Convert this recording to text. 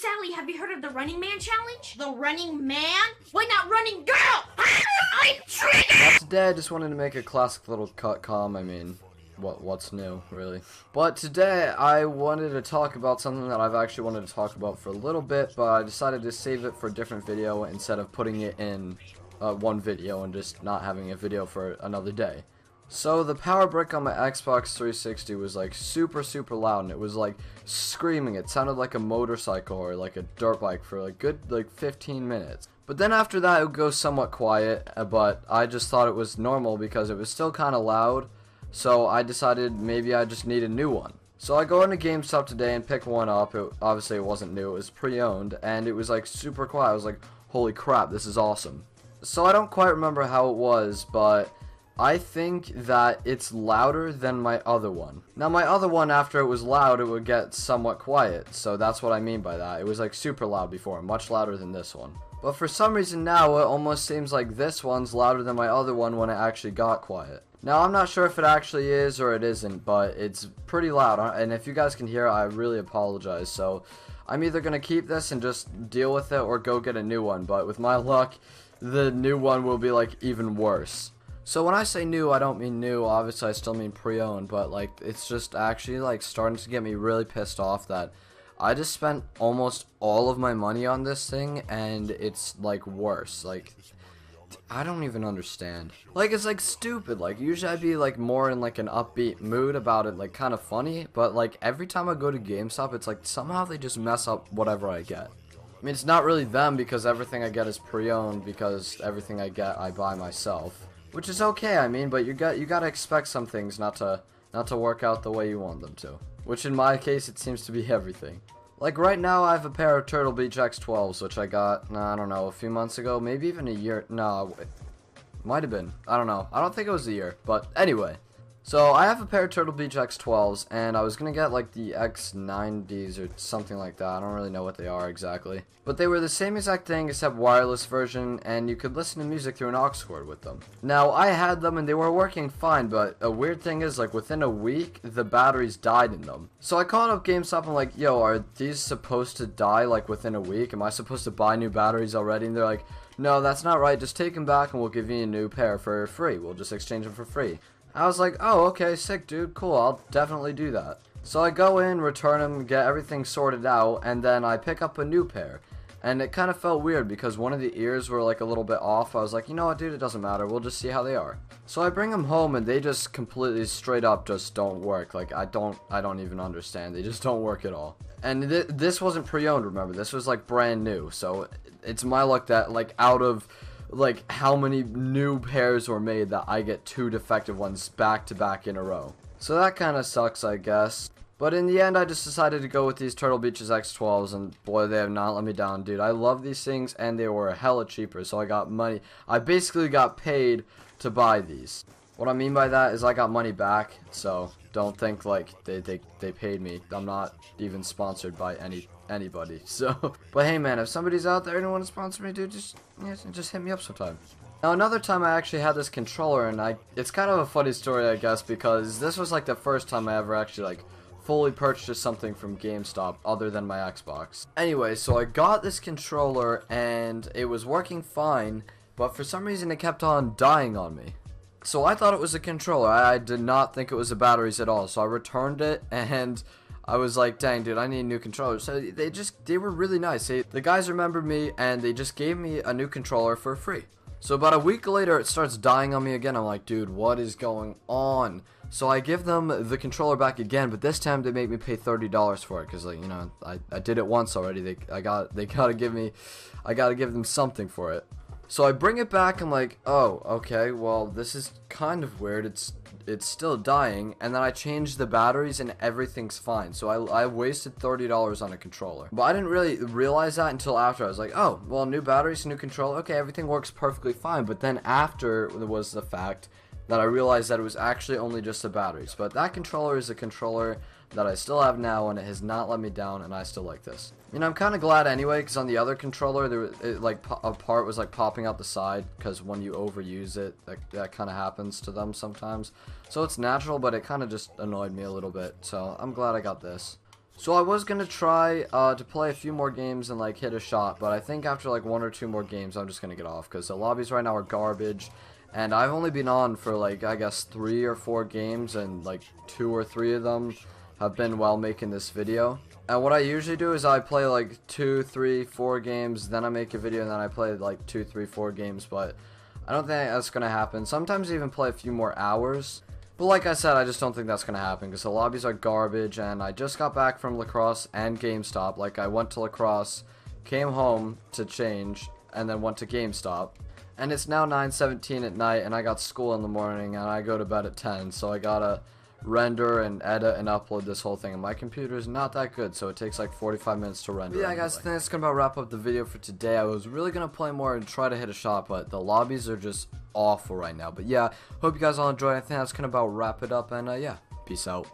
Sally, have you heard of the Running Man challenge? The Running Man? Why not Running Girl? I'm triggered! Now today I just wanted to make a classic little I mean, what's new, really. But today I wanted to talk about something that I've actually wanted to talk about for a little bit, but I decided to save it for a different video instead of putting it in one video and just not having a video for another day. So the power brick on my Xbox 360 was like super loud, and it was like screaming. It sounded like a motorcycle or like a dirt bike for like good 15 minutes. But then after that it would go somewhat quiet, but I just thought it was normal because it was still kind of loud. So I decided maybe I just need a new one. So I go into GameStop today and pick one up. Obviously it wasn't new, it was pre-owned, and it was like super quiet. I was like, holy crap, this is awesome. So I don't quite remember how it was, but I think that it's louder than my other one. Now my other one, after it was loud, it would get somewhat quiet. So that's what I mean by that. It was like super loud before, much louder than this one. But for some reason now, it almost seems like this one's louder than my other one when it actually got quiet. Now I'm not sure if it actually is or it isn't, but it's pretty loud. And if you guys can hear, I really apologize. So I'm either going to keep this and just deal with it or go get a new one. But with my luck, the new one will be like even worse. So when I say new, I don't mean new. Obviously I still mean pre-owned, but like it's just actually like starting to get me really pissed off that I just spent almost all of my money on this thing and it's like worse. Like I don't even understand. Like it's like stupid. Like usually I'd be like more in like an upbeat mood about it, like kind of funny, but like every time I go to GameStop, it's like somehow they just mess up whatever I get. I mean, it's not really them because everything I get is pre-owned, because everything I get I buy myself. Which is okay, I mean, but you gotta expect some things not to work out the way you want them to. Which in my case, it seems to be everything. Like right now, I have a pair of Turtle Beach X12s, which I got, I don't know, a few months ago, maybe even a year. No, it might have been. I don't know. I don't think it was a year, but anyway. So I have a pair of Turtle Beach X12s, and I was gonna get like the X90s or something like that. I don't really know what they are exactly. But they were the same exact thing except wireless version, and you could listen to music through an aux cord with them. Now I had them and they were working fine, but a weird thing is like within a week the batteries died in them. So I called up GameStop and like, yo, are these supposed to die like within a week? Am I supposed to buy new batteries already? And they're like, no, that's not right. Just take them back and we'll give you a new pair for free. We'll just exchange them for free. I was like, oh, okay, sick, dude, cool, I'll definitely do that. So I go in, return them, get everything sorted out, and then I pick up a new pair. And it kind of felt weird because one of the ears were like a little bit off. I was like, you know what, dude, it doesn't matter, we'll just see how they are. So I bring them home and they just completely straight up just don't work. Like, I don't even understand, they just don't work at all. And this wasn't pre-owned, remember, this was like brand new. So it's my luck that like out of like how many new pairs were made that I get two defective ones back to back in a row. So that kind of sucks, I guess. But in the end, I just decided to go with these Turtle Beaches X12s, and boy, they have not let me down, dude. I love these things, and they were hella cheaper, so I got money. I basically got paid to buy these. What I mean by that is I got money back, so don't think like they paid me. I'm not even sponsored by anybody. So, but hey man, if somebody's out there and want to sponsor me, dude, just hit me up sometime. Now another time I actually had this controller, and it's kind of a funny story, I guess, because this was like the first time I ever actually like fully purchased something from GameStop other than my Xbox. Anyway, so I got this controller and it was working fine, but for some reason it kept on dying on me. So I thought it was a controller. I did not think it was the batteries at all. So I returned it and I was like, dang, dude, I need a new controller. So they were really nice. The guys remembered me and they just gave me a new controller for free. So about a week later, it starts dying on me again. I'm like, dude, what is going on? So I give them the controller back again, but this time they make me pay $30 for it because, like, you know, I did it once already. I gotta give them something for it. So I bring it back. I'm like, oh, okay, well, this is kind of weird. It's still dying, and then I changed the batteries and everything's fine. So I wasted $30 on a controller. But I didn't really realize that until after. I was like, oh, well, new batteries, new controller, okay, everything works perfectly fine. But then after was the fact that I realized that it was actually only just the batteries. But that controller is a controller that I still have now, and it has not let me down, and I still like this. You know, I'm kind of glad anyway, because on the other controller, a part was like popping out the side, because when you overuse it, that kind of happens to them sometimes. So it's natural, but it kind of just annoyed me a little bit, so I'm glad I got this. So I was gonna try to play a few more games and like hit a shot, but I think after like 1 or 2 more games I'm just gonna get off because the lobbies right now are garbage, and I've only been on for like I guess 3 or 4 games, and like 2 or 3 of them have been while making this video. And what I usually do is I play like 2, 3, 4 games, then I make a video, and then I play like 2, 3, 4 games, but I don't think that's gonna happen. Sometimes I even play a few more hours. But like I said, I just don't think that's going to happen because the lobbies are garbage, and I just got back from lacrosse and GameStop. Like, I went to lacrosse, came home to change, and then went to GameStop. And it's now 9:17 at night, and I got school in the morning, and I go to bed at 10, so I gotta render and edit and upload this whole thing, and my computer is not that good, so it takes like 45 minutes to render. But yeah, guys, I think that's gonna about wrap up the video for today. I was really gonna play more and try to hit a shot, but the lobbies are just awful right now. But yeah, hope you guys all enjoyed. I think that's gonna about wrap it up, and yeah, peace out.